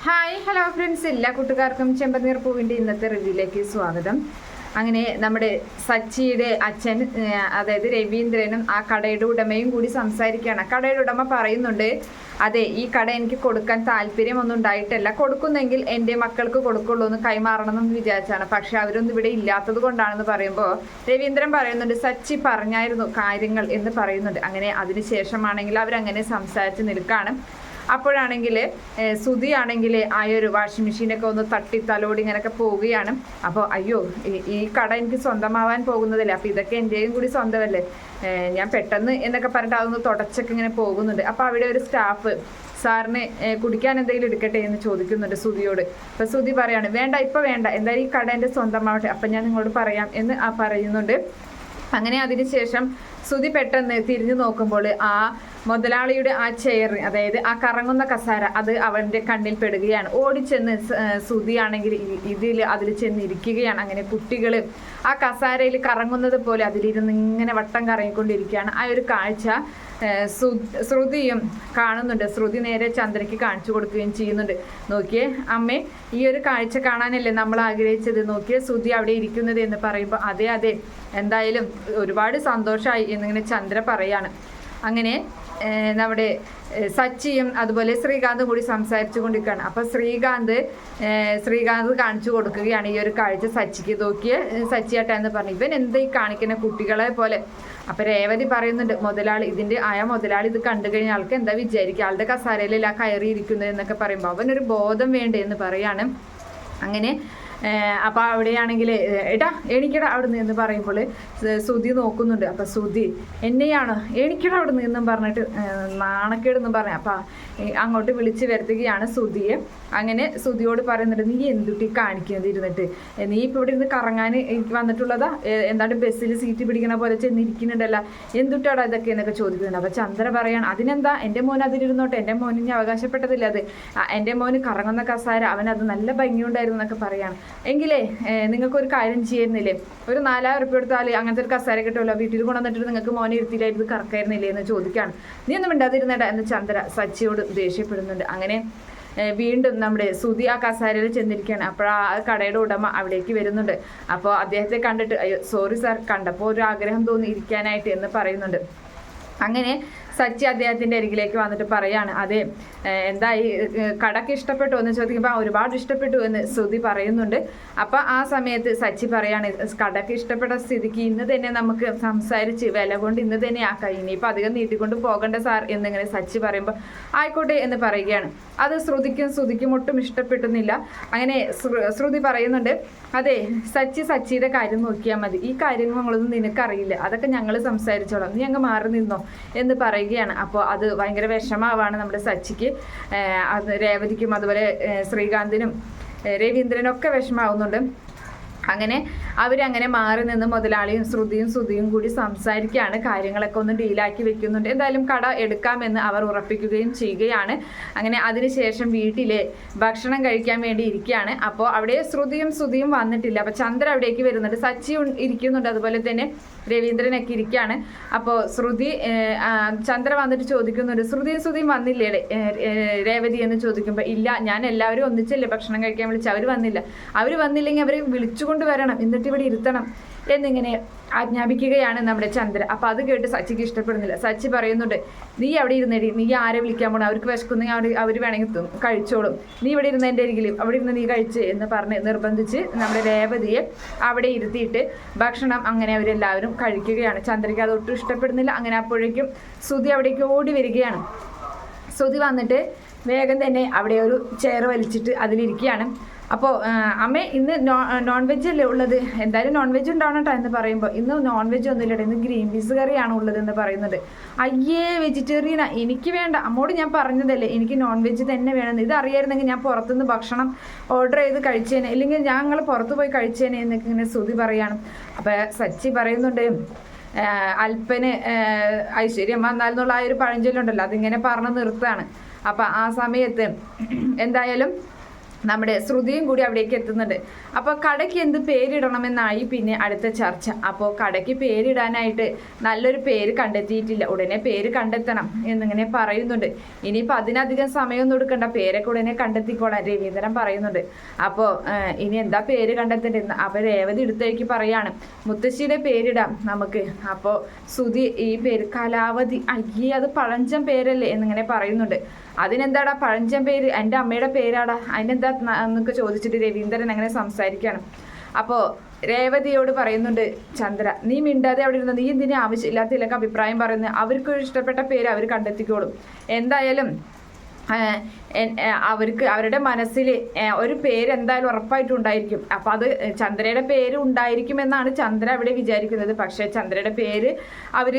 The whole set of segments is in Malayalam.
ഹായ് ഹലോ ഫ്രണ്ട്സ്, എല്ലാ കൂട്ടുകാർക്കും ചെമ്പനീർ പൂവിൻ്റെ ഇന്നത്തെ റിവ്യൂയിലേക്ക് സ്വാഗതം. അങ്ങനെ നമ്മുടെ സച്ചിയുടെ അച്ഛൻ, അതായത് രവീന്ദ്രനും ആ കടയുടെ ഉടമയും കൂടി സംസാരിക്കുകയാണ്. കടയുടെ ഉടമ പറയുന്നുണ്ട്, അതെ, ഈ കട എനിക്ക് കൊടുക്കാൻ താല്പര്യമൊന്നും ഉണ്ടായിട്ടല്ല, കൊടുക്കുന്നെങ്കിൽ എൻ്റെ മക്കൾക്ക് കൊടുക്കുള്ളൂ എന്ന് കൈമാറണമെന്ന് വിചാരിച്ചാണ്, പക്ഷെ അവരൊന്നും ഇവിടെ ഇല്ലാത്തത് കൊണ്ടാണെന്ന് പറയുമ്പോൾ രവീന്ദ്രൻ പറയുന്നുണ്ട്, സച്ചി പറഞ്ഞായിരുന്നു കാര്യങ്ങൾ എന്ന് പറയുന്നുണ്ട്. അങ്ങനെ അതിനുശേഷമാണെങ്കിൽ അവരങ്ങനെ സംസാരിച്ച് നിൽക്കുകയാണ്. അപ്പോഴാണെങ്കിൽ സുധിയാണെങ്കിൽ ആ ഒരു വാഷിംഗ് മെഷീനൊക്കെ ഒന്ന് തട്ടി തലോടി ഇങ്ങനെയൊക്കെ പോവുകയാണ്. അപ്പോൾ അയ്യോ, ഈ കട എനിക്ക് സ്വന്തമാവാൻ പോകുന്നതല്ലേ, അപ്പോൾ ഇതൊക്കെ എൻ്റെയും കൂടി സ്വന്തമല്ലേ, ഞാൻ പെട്ടെന്ന് എന്നൊക്കെ പറഞ്ഞിട്ട് അതൊന്ന് തുടച്ചൊക്കെ ഇങ്ങനെ പോകുന്നുണ്ട്. അപ്പോൾ അവിടെ ഒരു സ്റ്റാഫ് സാറിന് കുടിക്കാൻ എന്തെങ്കിലും എടുക്കട്ടെ എന്ന് ചോദിക്കുന്നുണ്ട് സുധിയോട്. അപ്പോൾ സുധി പറയാണ്, വേണ്ട, ഇപ്പോൾ വേണ്ട, എന്തായാലും ഈ കട എൻ്റെ സ്വന്തമാവട്ടെ, അപ്പം ഞാൻ നിങ്ങളോട് പറയാം എന്ന് പറയുന്നുണ്ട്. അങ്ങനെ അതിനുശേഷം സുധി പെട്ടെന്ന് തിരിഞ്ഞു നോക്കുമ്പോൾ ആ മുതലാളിയുടെ ആ ചെയർ, അതായത് ആ കറങ്ങുന്ന കസാര, അത് അവൻ്റെ കണ്ണിൽ പെടുകയാണ്. ഓടിച്ചെന്ന് സുധിയാണെങ്കിൽ അതിൽ ചെന്ന് ഇരിക്കുകയാണ്. അങ്ങനെ കുട്ടികൾ ആ കസാരയിൽ കറങ്ങുന്നത് പോലെ അതിലിരുന്ന് ഇങ്ങനെ വട്ടം കറങ്ങിക്കൊണ്ടിരിക്കുകയാണ്. ആ ഒരു കാഴ്ച ശ്രുതിയും കാണുന്നുണ്ട്. ശ്രുതി നേരെ ചന്ദ്രയ്ക്ക് കാണിച്ചു കൊടുക്കുകയും ചെയ്യുന്നുണ്ട്. നോക്കിയേ അമ്മേ, ഈ ഒരു കാഴ്ച കാണാനല്ലേ നമ്മൾ ആഗ്രഹിച്ചത്, നോക്കിയേ ശ്രുതി അവിടെ ഇരിക്കുന്നത് എന്ന് പറയുമ്പോൾ അതെ അതെ, എന്തായാലും ഒരുപാട് സന്തോഷമായി എന്നിങ്ങനെ ചന്ദ്ര പറയാണ്. അങ്ങനെ നമ്മുടെ സച്ചിയും അതുപോലെ ശ്രീകാന്തും കൂടി സംസാരിച്ചു കൊണ്ടിരിക്കുകയാണ്. അപ്പോൾ ശ്രീകാന്ത് കാണിച്ചു കൊടുക്കുകയാണ് ഈ ഒരു കാഴ്ച സച്ചിക്ക്. നോക്കിയ സച്ചിയാട്ട എന്ന് പറഞ്ഞു, ഇവൻ എന്താ ഈ കാണിക്കുന്ന കുട്ടികളെ പോലെ. അപ്പം രേവതി പറയുന്നുണ്ട്, മുതലാളി മുതലാളി ഇത് കണ്ടു കഴിഞ്ഞാൽ ആൾക്ക് എന്താ വിചാരിക്കുക, ആളുടെ കസാരയിലല്ല കയറിയിരിക്കുന്നത് എന്നൊക്കെ പറയുമ്പോൾ അവനൊരു ബോധം വേണ്ടേ എന്ന് പറയാണ്. അങ്ങനെ അപ്പോൾ അവിടെയാണെങ്കിൽ ഏട്ടാ എണീക്കടാ അവിടെ നിന്ന് പറയുമ്പോൾ സുധി നോക്കുന്നുണ്ട്. അപ്പോൾ സുധി എന്നെയാണോ എണീക്കടാ അവിടെ നിന്നും പറഞ്ഞിട്ട് നാണക്കേടെന്നും പറഞ്ഞു. അപ്പോൾ അങ്ങോട്ട് വിളിച്ച് വരുത്തുകയാണ് സുധിയെ. അങ്ങനെ സുധിയോട് പറയുന്നുണ്ട്, നീ എന്തുട്ടി കാണിക്കുന്നത് ഇരുന്നിട്ട്, നീ ഇപ്പോൾ ഇവിടെ ഇരുന്ന് കറങ്ങാൻ വന്നിട്ടുള്ളതാ, എന്താണ്ട് ബസ്സിൽ സീറ്റ് പിടിക്കണ പോലെ ചെന്നിരിക്കുന്നുണ്ടല്ലോ, എന്തുട്ടാടാ ഇതൊക്കെ എന്നൊക്കെ ചോദിക്കുന്നുണ്ട്. അപ്പോൾ ചന്ദ്ര പറയാണ്, അതിനെന്താ, എൻ്റെ മോൻ അതിലിരുന്നോട്ടെ, എൻ്റെ മോന് ഇനി അവകാശപ്പെട്ടതില്ല, അത് എൻ്റെ മോന് കറങ്ങുന്ന കസാര, അവനത് നല്ല ഭംഗിയുണ്ടായിരുന്നു എന്നൊക്കെ പറയാണ്. എങ്കിലേ നിങ്ങൾക്കൊരു കാര്യം ചെയ്യുന്നില്ലേ, ഒരു 4000 ഉറുപ്പിക എടുത്താൽ അങ്ങനത്തെ ഒരു കസാര കിട്ടുമല്ലോ, വീട്ടിൽ കൊണ്ടുവന്നിട്ട് നിങ്ങൾക്ക് മോനെ ഇരുത്തിയിലായിരുന്നു കറക്കായിരുന്നില്ലേ എന്ന് ചോദിക്കുകയാണ്. നീ ഒന്നും മിണ്ടാതിരുന്നേടാ എന്ന് ചന്ദ്ര സച്ചിയോട് ദേഷ്യപ്പെടുന്നുണ്ട്. അങ്ങനെ വീണ്ടും നമ്മുടെ സുധി ആ കസാരയിൽ ചെന്നിരിക്കുകയാണ്. അപ്പോൾ ആ കടയുടെ ഉടമ അവിടേക്ക് വരുന്നുണ്ട്. അപ്പോൾ അദ്ദേഹത്തെ കണ്ടിട്ട്, അയ്യോ സോറി സാർ, കണ്ടപ്പോൾ ഒരു ആഗ്രഹം തോന്നി ഇരിക്കാനായിട്ട് എന്ന് പറയുന്നുണ്ട്. അങ്ങനെ സച്ചി അദ്ദേഹത്തിൻ്റെ അരികിലേക്ക് വന്നിട്ട് പറയാണ്, അതെ, എന്തായി കടക്ക് ഇഷ്ടപ്പെട്ടു എന്ന് ചോദിക്കുമ്പോൾ ഒരുപാട് ഇഷ്ടപ്പെട്ടു എന്ന് സുധി പറയുന്നുണ്ട്. അപ്പോൾ ആ സമയത്ത് സച്ചി പറയാണ്, കടക്ക് ഇഷ്ടപ്പെട്ട സ്ഥിതിക്ക് ഇന്ന് തന്നെ നമുക്ക് സംസാരിച്ച് വില കൊണ്ട് ഇന്ന് തന്നെ ആക്കാം, ഇനിയിപ്പോൾ അധികം നീട്ടിക്കൊണ്ട് പോകണ്ട സാർ എന്നിങ്ങനെ സച്ചി പറയുമ്പോൾ ആയിക്കോട്ടെ എന്ന് പറയുകയാണ്. അത് ശ്രുതിക്കും ഒട്ടും ഇഷ്ടപ്പെട്ടുന്നില്ല. അങ്ങനെ ശ്രുതി പറയുന്നുണ്ട്, അതെ സച്ചിയുടെ കാര്യം നോക്കിയാൽ മതി, ഈ കാര്യങ്ങളൊന്നും നിനക്കറിയില്ല, അതൊക്കെ ഞങ്ങൾ സംസാരിച്ചോളാം, നീ അങ്ങ് മാറി നിന്നോ എന്ന് പറയുകയാണ്. അപ്പോൾ അത് ഭയങ്കര വിഷമമാണ് നമ്മുടെ സച്ചിക്ക്, അത് രേവതിക്കും അതുപോലെ ശ്രീകാന്തിനും രവീന്ദ്രനും ഒക്കെ വിഷമാവുന്നുണ്ട്. അങ്ങനെ അവരങ്ങനെ മാറി നിന്ന് മുതലാളിയും ശ്രുതിയും കൂടി സംസാരിക്കുകയാണ്. കാര്യങ്ങളൊക്കെ ഒന്ന് ഡീലാക്കി വെക്കുന്നുണ്ട്. എന്തായാലും കട എടുക്കാമെന്ന് അവർ ഉറപ്പിക്കുകയും ചെയ്യുകയാണ്. അങ്ങനെ അതിനുശേഷം വീട്ടിലെ ഭക്ഷണം കഴിക്കാൻ വേണ്ടി ഇരിക്കുകയാണ്. അപ്പോൾ അവിടെ ശ്രുതിയും വന്നിട്ടില്ല. അപ്പോൾ ചന്ദ്ര അവിടേക്ക് വരുന്നുണ്ട്, സച്ചി ഇരിക്കുന്നുണ്ട്, അതുപോലെ തന്നെ രവീന്ദ്രനൊക്കെ ഇരിക്കുകയാണ്. അപ്പോൾ ചന്ദ്ര വന്നിട്ട് ചോദിക്കുന്നുണ്ട്, ശ്രുതിയും വന്നില്ലേ രേവതി എന്ന് ചോദിക്കുമ്പോൾ, ഇല്ല, ഞാൻ എല്ലാവരും ഒന്നിച്ചല്ലേ ഭക്ഷണം കഴിക്കാൻ വിളിച്ച്, അവർ വന്നില്ലെങ്കിൽ അവരെ വിളിച്ചുകൊണ്ട് വരണം, എന്നിട്ട് ഇവിടെ ഇരുത്തണം എന്നിങ്ങനെ ആജ്ഞാപിക്കുകയാണ് നമ്മുടെ ചന്ദ്ര. അപ്പോൾ അത് കേട്ട് സച്ചിക്ക് ഇഷ്ടപ്പെടുന്നില്ല. സച്ചി പറയുന്നുണ്ട്, നീ അവിടെ ഇരുന്നേടി, നീ ആരെ വിളിക്കാൻ പോകണം, അവർക്ക് വിശക്കുന്നെങ്കിൽ അവർ വേണമെങ്കിൽ കഴിച്ചോളും, നീ ഇവിടെ ഇരുന്ന് എൻ്റെ അരികിലും അവിടെ ഇരുന്ന് നീ കഴിച്ച് എന്ന് പറഞ്ഞ് നിർബന്ധിച്ച് നമ്മുടെ രേവതിയെ അവിടെ ഇരുത്തിയിട്ട് ഭക്ഷണം അങ്ങനെ അവരെല്ലാവരും കഴിക്കുകയാണ്. ചന്ദ്രയ്ക്ക് അതൊട്ടും ഇഷ്ടപ്പെടുന്നില്ല. അങ്ങനെ അപ്പോഴേക്കും സുധി അവിടേക്ക് ഓടി വരികയാണ്. സുധി വന്നിട്ട് വേഗം തന്നെ അവിടെ ഒരു ചെയർ വലിച്ചിട്ട് അതിലിരിക്കുകയാണ്. അപ്പോൾ അമ്മേ, ഇന്ന് നോൺ വെജ് അല്ലേ ഉള്ളത്, എന്തായാലും നോൺ വെജ് ഉണ്ടാവണം കേട്ടോ എന്ന് പറയുമ്പോൾ, ഇന്ന് നോൺ വെജ് ഒന്നുമില്ല, ഇന്ന് ഗ്രീൻ പീസ് കറിയാണ് ഉള്ളത് എന്ന് പറയുന്നത്. അയ്യേ വെജിറ്റേറിയനാ, എനിക്ക് വേണ്ട, അമ്മോട് ഞാൻ പറഞ്ഞതല്ലേ എനിക്ക് നോൺ വെജ് തന്നെ വേണമെന്ന്, ഇത് അറിയായിരുന്നെങ്കിൽ ഞാൻ പുറത്തുനിന്ന് ഭക്ഷണം ഓർഡർ ചെയ്ത് കഴിച്ചേനെ, ഇല്ലെങ്കിൽ ഞങ്ങൾ പുറത്ത് പോയി കഴിച്ചേനെ എന്നൊക്കെ ഇങ്ങനെ ശ്രുതി പറയാണ്. അപ്പോൾ സച്ചി പറയുന്നുണ്ട്, അല്പന് ഐശ്വര്യം വന്നാലെന്നുള്ള ആ ഒരു പഴഞ്ചൊല്ലുണ്ടല്ലോ, അതിങ്ങനെ പറഞ്ഞ് നിർത്താണ്. അപ്പം ആ സമയത്ത് എന്തായാലും നമ്മുടെ ശ്രുതിയും കൂടി അവിടേക്ക് എത്തുന്നുണ്ട്. അപ്പോൾ കടയ്ക്ക് എന്ത് പേരിടണമെന്നായി പിന്നെ അടുത്ത ചർച്ച. അപ്പോൾ കടയ്ക്ക് പേരിടാനായിട്ട് നല്ലൊരു പേര് കണ്ടെത്തിയിട്ടില്ല, ഉടനെ പേര് കണ്ടെത്തണം എന്നിങ്ങനെ പറയുന്നുണ്ട്. ഇനിയിപ്പോൾ അതിനധികം സമയമൊന്നും എടുക്കണ്ട, പേരൊക്കെ ഉടനെ കണ്ടെത്തിക്കോളാം രവീന്ദ്രൻ പറയുന്നുണ്ട്. അപ്പോൾ ഇനി എന്താ പേര് കണ്ടെത്തേണ്ടത്? അപ്പോൾ രേവതി എടുത്തേക്ക് പറയാണ്, മുത്തശ്ശിയുടെ പേരിടാം നമുക്ക്. അപ്പോൾ ശ്രുതി ഈ പേര് കലാവതി, അയ്യേ അത് പഴഞ്ചൻ പേരല്ലേ എന്നിങ്ങനെ പറയുന്നുണ്ട്. അതിനെന്താടാ പഴഞ്ചൻ പേര്, എൻ്റെ അമ്മയുടെ പേരാടാ, അതിനെന്താ എന്നൊക്കെ ചോദിച്ചിട്ട് രവീന്ദ്രൻ അങ്ങനെ സംസാരിക്കുകയാണ്. അപ്പോൾ രേവതിയോട് പറയുന്നുണ്ട് ചന്ദ്ര, നീ മിണ്ടാതെ അവിടെ ഇരുന്ന് നീ എന്തിനു ആവശ്യമില്ലാത്തതിലൊക്കെ അഭിപ്രായം പറയുന്നത്? അവർക്ക് ഇഷ്ടപ്പെട്ട പേര് അവർ കണ്ടെത്തിക്കോളും. എന്തായാലും അവർക്ക് അവരുടെ മനസ്സിൽ ഒരു പേര് എന്തായാലും ഉറപ്പായിട്ടും ഉണ്ടായിരിക്കും. അപ്പം അത് ചന്ദ്രയുടെ പേര് ഉണ്ടായിരിക്കുമെന്നാണ് ചന്ദ്ര അവിടെ വിചാരിക്കുന്നത്. പക്ഷേ ചന്ദ്രയുടെ പേര് അവർ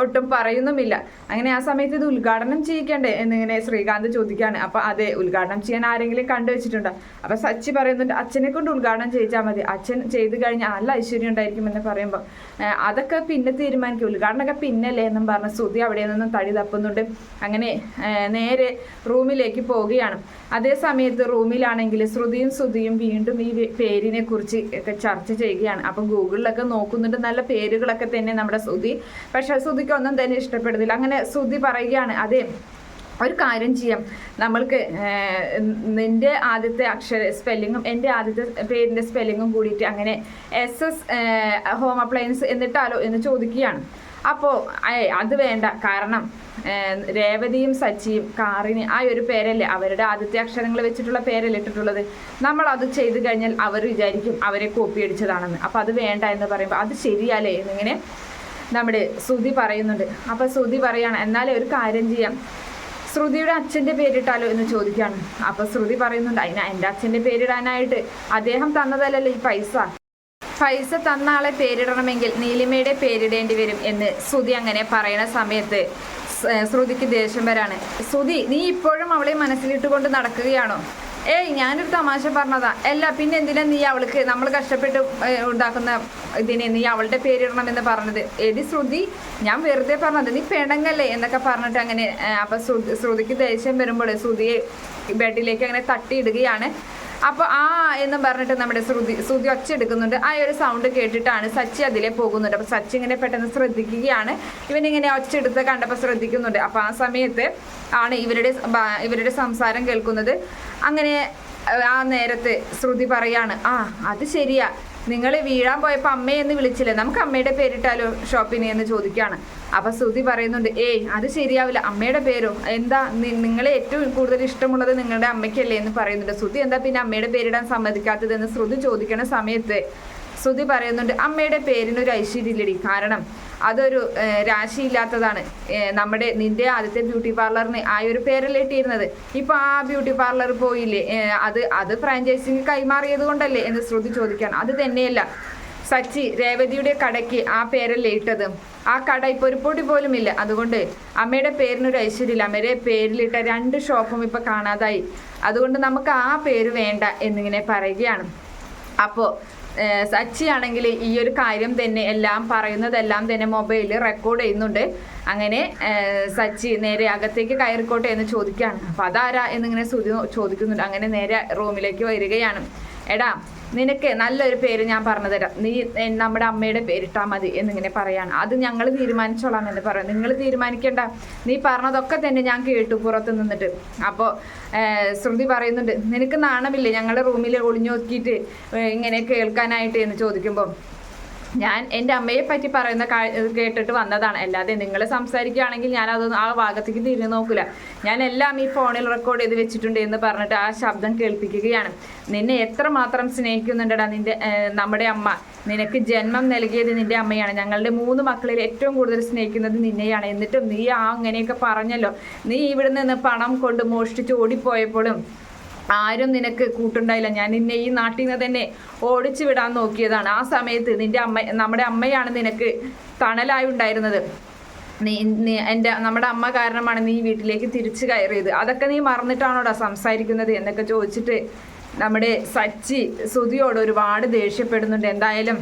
ഒട്ടും പറയുന്നുമില്ല. അങ്ങനെ ആ സമയത്ത് ഇത് ഉദ്ഘാടനം ചെയ്യിക്കണ്ടേ എന്നിങ്ങനെ ശ്രീകാന്ത് ചോദിക്കുകയാണ്. അപ്പോൾ അതെ, ഉദ്ഘാടനം ചെയ്യാൻ ആരെങ്കിലും കണ്ടുവച്ചിട്ടുണ്ടോ? അപ്പോൾ സച്ചി പറയുന്നുണ്ട് അച്ഛനെ കൊണ്ട് ഉദ്ഘാടനം ചെയ്യിച്ചാൽ മതി, അച്ഛൻ ചെയ്ത് കഴിഞ്ഞാൽ നല്ല ഐശ്വര്യം ഉണ്ടായിരിക്കും എന്ന് പറയുമ്പോൾ അതൊക്കെ പിന്നെ തീരുമാനിക്കും, ഉദ്ഘാടനമൊക്കെ പിന്നല്ലേ എന്നും പറഞ്ഞ് ശ്രുതി അവിടെ നിന്നും തടി തപ്പുന്നുണ്ട്. അങ്ങനെ നേരെ റൂമിലേക്ക് പോവുകയാണ്. അതേ സമയത്ത് റൂമിലാണെങ്കിൽ ശ്രുതിയും വീണ്ടും ഈ പേരിനെ കുറിച്ച് ഒക്കെ ചർച്ച ചെയ്യുകയാണ്. അപ്പം ഗൂഗിളിലൊക്കെ നോക്കുന്നുണ്ട്, നല്ല പേരുകളൊക്കെ തന്നെ നമ്മുടെ ശ്രുതി, പക്ഷേ ശ്രുതിക്ക് ഒന്നും തന്നെ ഇഷ്ടപ്പെടുന്നില്ല. അങ്ങനെ ശ്രുതി പറയുകയാണ്, അതെ ഒരു കാര്യം ചെയ്യാം, നമ്മൾക്ക് നിൻ്റെ ആദ്യത്തെ സ്പെല്ലിങ്ങും എൻ്റെ ആദ്യത്തെ പേരിൻ്റെ സ്പെല്ലിങ്ങും കൂടിയിട്ട് അങ്ങനെ SS ഹോം അപ്ലയൻസ് എന്നിട്ടാലോ എന്ന് ചോദിക്കുകയാണ്. അപ്പോൾ അത് വേണ്ട, കാരണം രേവതിയും സച്ചിയും കാറിന് ആ ഒരു പേരല്ലേ, അവരുടെ ആദ്യത്തെ അക്ഷരങ്ങൾ വെച്ചിട്ടുള്ള പേരല്ലേ ഇട്ടിട്ടുള്ളത്, നമ്മൾ അത് ചെയ്ത് കഴിഞ്ഞാൽ അവർ വിചാരിക്കും അവരെ കോപ്പി അടിച്ചതാണെന്ന്. അപ്പോൾ അത് വേണ്ട എന്ന് പറയുമ്പോൾ അത് ശരിയല്ലേ എന്നിങ്ങനെ നമ്മുടെ ശ്രുതി പറയുന്നുണ്ട്. അപ്പോൾ ശ്രുതി പറയാണ്, എന്നാലേ ഒരു കാര്യം ചെയ്യാം, ശ്രുതിയുടെ അച്ഛൻ്റെ പേരിട്ടാലോ എന്ന് ചോദിക്കുകയാണ്. അപ്പോൾ ശ്രുതി പറയുന്നുണ്ട്, എൻ്റെ അച്ഛൻ്റെ പേരിടാനായിട്ട് അദ്ദേഹം തന്നതല്ലല്ലോ ഈ പൈസ തന്ന ആളെ പേരിടണമെങ്കിൽ നീലിമയുടെ പേരിടേണ്ടി വരും എന്ന് ശ്രുതി അങ്ങനെ പറയുന്ന സമയത്ത് ശ്രുതിക്ക് ദേഷ്യം വരാണ്. ശ്രുതി, നീ ഇപ്പോഴും അവളെ മനസ്സിലിട്ടുകൊണ്ട് നടക്കുകയാണോ? ഞാനൊരു തമാശ പറഞ്ഞതാ. അല്ല പിന്നെ എന്തിനാ നീ അവൾക്ക് നമ്മൾ കഷ്ടപ്പെട്ട് ഉണ്ടാക്കുന്ന ഇതിനെ നീ അവളുടെ പേരിടണമെന്ന് പറഞ്ഞത്? എടി ശ്രുതി, ഞാൻ വെറുതെ പറഞ്ഞത്, നീ പെണങ്ങല്ലേ എന്നൊക്കെ പറഞ്ഞിട്ട് അങ്ങനെ. അപ്പം ശ്രുതിക്ക് ദേഷ്യം വരുമ്പോൾ ശ്രുതിയെ ബെഡിലേക്ക് അങ്ങനെ തട്ടിയിടുകയാണ്. അപ്പോൾ എന്ന് പറഞ്ഞിട്ട് നമ്മുടെ ശ്രുതി ഒച്ചെടുക്കുന്നുണ്ട്. ആ ഒരു സൗണ്ട് കേട്ടിട്ടാണ് സച്ചി അതിലെ പോകുന്നുണ്ട്. അപ്പോൾ സച്ചി ഇങ്ങനെ പെട്ടെന്ന് ശ്രദ്ധിക്കുകയാണ്, ഇവനിങ്ങനെ ഒച്ചെടുത്ത് കണ്ടപ്പോൾ ശ്രദ്ധിക്കുന്നുണ്ട്. അപ്പോൾ ആ സമയത്ത് ആണ് ഇവരുടെ സംസാരം കേൾക്കുന്നത്. അങ്ങനെ ആ നേരത്ത് ശ്രുതി പറയാണ്, അത് ശരിയാ, നിങ്ങൾ വീഴാൻ പോയപ്പോൾ അമ്മയെന്ന് വിളിച്ചില്ലേ, നമുക്ക് അമ്മയുടെ പേരിട്ടാലോ ഷോപ്പിന് എന്ന് ചോദിക്കുകയാണ്. അപ്പോൾ ശ്രുതി പറയുന്നുണ്ട്, അത് ശരിയാവില്ല, അമ്മയുടെ പേരോ, എന്താ നിങ്ങളെ ഏറ്റവും കൂടുതൽ ഇഷ്ടമുള്ളത് നിങ്ങളുടെ അമ്മയ്ക്കല്ലേ എന്ന് പറയുന്നുണ്ട്. ശ്രുതി എന്താ പിന്നെ അമ്മയുടെ പേരിടാൻ സമ്മതിക്കാത്തതെന്ന് ശ്രുതി ചോദിക്കുന്ന സമയത്ത് ശ്രുതി പറയുന്നുണ്ട്, അമ്മയുടെ പേരിനൊരു ഐശ്വര്യമില്ലടി, കാരണം അതൊരു രാശിയില്ലാത്തതാണ്. നിന്റെ ആദ്യത്തെ ബ്യൂട്ടി പാർലറിന് ആ ഒരു പേരല്ലേ ഇട്ടിരുന്നത്, ഇപ്പോൾ ആ ബ്യൂട്ടി പാർലർ പോയില്ലേ, അത് ഫ്രാഞ്ചൈസിങ് കൈമാറിയത് കൊണ്ടല്ലേ എന്ന് ശ്രുതി ചോദിക്കുകയാണ്. അത് തന്നെയല്ല സച്ചി, രേവതിയുടെ കടയ്ക്ക് ആ പേരല്ലേ ഇട്ടത്, ആ കട ഇപ്പോൾ ഒരു പൊടി പോലും ഇല്ല, അതുകൊണ്ട് അമ്മയുടെ പേരിനൊരു ഐശ്വര്യമില്ല, അമ്മയുടെ പേരിലിട്ട 2 ഷോപ്പും ഇപ്പോൾ കാണാതായി, അതുകൊണ്ട് നമുക്ക് ആ പേര് വേണ്ട എന്നിങ്ങനെ പറയുകയാണ്. അപ്പോൾ സച്ചിയാണെങ്കിൽ ഈ ഒരു കാര്യം തന്നെ എല്ലാം പറയുന്നതെല്ലാം തന്നെ മൊബൈലിൽ റെക്കോർഡ് ചെയ്യുന്നുണ്ട്. അങ്ങനെ സച്ചി നേരെ അകത്തേക്ക് കയറിക്കോട്ടെ എന്ന് ചോദിക്കുകയാണ്. അപ്പോൾ അതാരാ എന്നിങ്ങനെ ചോദിക്കുന്നുണ്ട്. അങ്ങനെ നേരെ റൂമിലേക്ക് വരികയാണ്. എടാ, നിനക്ക് നല്ലൊരു പേര് ഞാൻ പറഞ്ഞു തരാം, നീ നമ്മുടെ അമ്മയുടെ പേരിട്ടാൽ മതി എന്നിങ്ങനെ പറയാണ്. അത് ഞങ്ങൾ തീരുമാനിച്ചോളാം എന്ന് പറയാം. നിങ്ങൾ തീരുമാനിക്കേണ്ട, നീ പറഞ്ഞതൊക്കെ തന്നെ ഞാൻ കേട്ടു പുറത്ത് നിന്നിട്ട്. അപ്പോൾ ശ്രുതി പറയുന്നുണ്ട്, നിനക്ക് നാണമില്ലേ ഞങ്ങളുടെ റൂമിൽ ഒളിഞ്ഞു നോക്കിയിട്ട് ഇങ്ങനെ കേൾക്കാനായിട്ട് എന്ന് ചോദിക്കുമ്പോൾ, ഞാൻ എൻ്റെ അമ്മയെ പറ്റി പറയുന്ന കേട്ടിട്ട് വന്നതാണ്, അല്ലാതെ നിങ്ങൾ സംസാരിക്കുകയാണെങ്കിൽ ഞാനതൊന്നും ആ ഭാഗത്തേക്ക് തിരിഞ്ഞു നോക്കില്ല, ഞാൻ എല്ലാം ഈ ഫോണിൽ റെക്കോർഡ് ചെയ്ത് വെച്ചിട്ടുണ്ട് എന്ന് പറഞ്ഞിട്ട് ആ ശബ്ദം കേൾപ്പിക്കുകയാണ്. നിന്നെ എത്രമാത്രം സ്നേഹിക്കുന്നുണ്ടടാ നമ്മുടെ അമ്മ, നിനക്ക് നൽകിയത് നിന്റെ അമ്മയാണ്, ഞങ്ങളുടെ 3 മക്കളിൽ ഏറ്റവും കൂടുതൽ സ്നേഹിക്കുന്നത് നിന്നെയാണ്, എന്നിട്ടും നീ അങ്ങനെയൊക്കെ പറഞ്ഞല്ലോ, നീ ഇവിടെ നിന്ന് പണം കൊണ്ട് മോഷ്ടിച്ച് ഓടിപ്പോയപ്പോഴും ആരും നിനക്ക് കൂട്ടുണ്ടായില്ല, ഞാൻ നിന്നെ ഈ നാട്ടിൽ നിന്ന് തന്നെ ഓടിച്ചു വിടാൻ നോക്കിയതാണ്, ആ സമയത്ത് നമ്മുടെ അമ്മയാണ് നിനക്ക് തണലായി ഉണ്ടായിരുന്നത്, നമ്മുടെ അമ്മ കാരണമാണ് നീ വീട്ടിലേക്ക് തിരിച്ചു കയറിയത്, അതൊക്കെ നീ മറന്നിട്ടാണോടാ സംസാരിക്കുന്നത് എന്നൊക്കെ ചോദിച്ചിട്ട് നമ്മുടെ സച്ചി ശ്രുതിയോട് ഒരുപാട് ദേഷ്യപ്പെടുന്നുണ്ട്. എന്തായാലും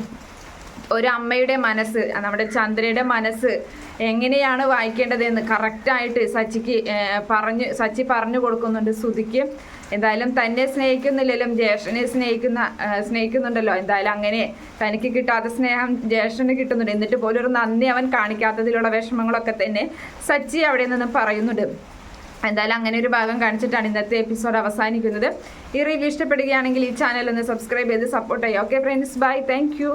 ഒരമ്മയുടെ മനസ്സ്, നമ്മുടെ ചന്ദ്രയുടെ മനസ്സ് എങ്ങനെയാണ് വായിക്കേണ്ടതെന്ന് കറക്റ്റായിട്ട് സച്ചി പറഞ്ഞു കൊടുക്കുന്നുണ്ട് ശ്രുതിക്ക്. എന്തായാലും തന്നെ സ്നേഹിക്കുന്നില്ലല്ലോ, ജ്യേഷ്ഠനെ സ്നേഹിക്കുന്നുണ്ടല്ലോ. എന്തായാലും അങ്ങനെ തനിക്ക് കിട്ടാത്ത സ്നേഹം ജ്യേഷ്ഠന് കിട്ടുന്നുണ്ട്. എന്നിട്ട് പോലും ഒരു നന്ദി അവൻ കാണിക്കാത്തതിലുള്ള വിഷമങ്ങളൊക്കെ തന്നെ സച്ചി അവിടെ നിന്ന് പറയുന്നുണ്ട്. എന്തായാലും അങ്ങനെ ഒരു ഭാഗം കാണിച്ചിട്ടാണ് ഇന്നത്തെ എപ്പിസോഡ് അവസാനിക്കുന്നത്. ഈ റിവ്യൂ ഇഷ്ടപ്പെടുകയാണെങ്കിൽ ഈ ചാനൽ ഒന്ന് സബ്സ്ക്രൈബ് ചെയ്ത് സപ്പോർട്ട് ചെയ്യുക. Okay friends, bye, thank U.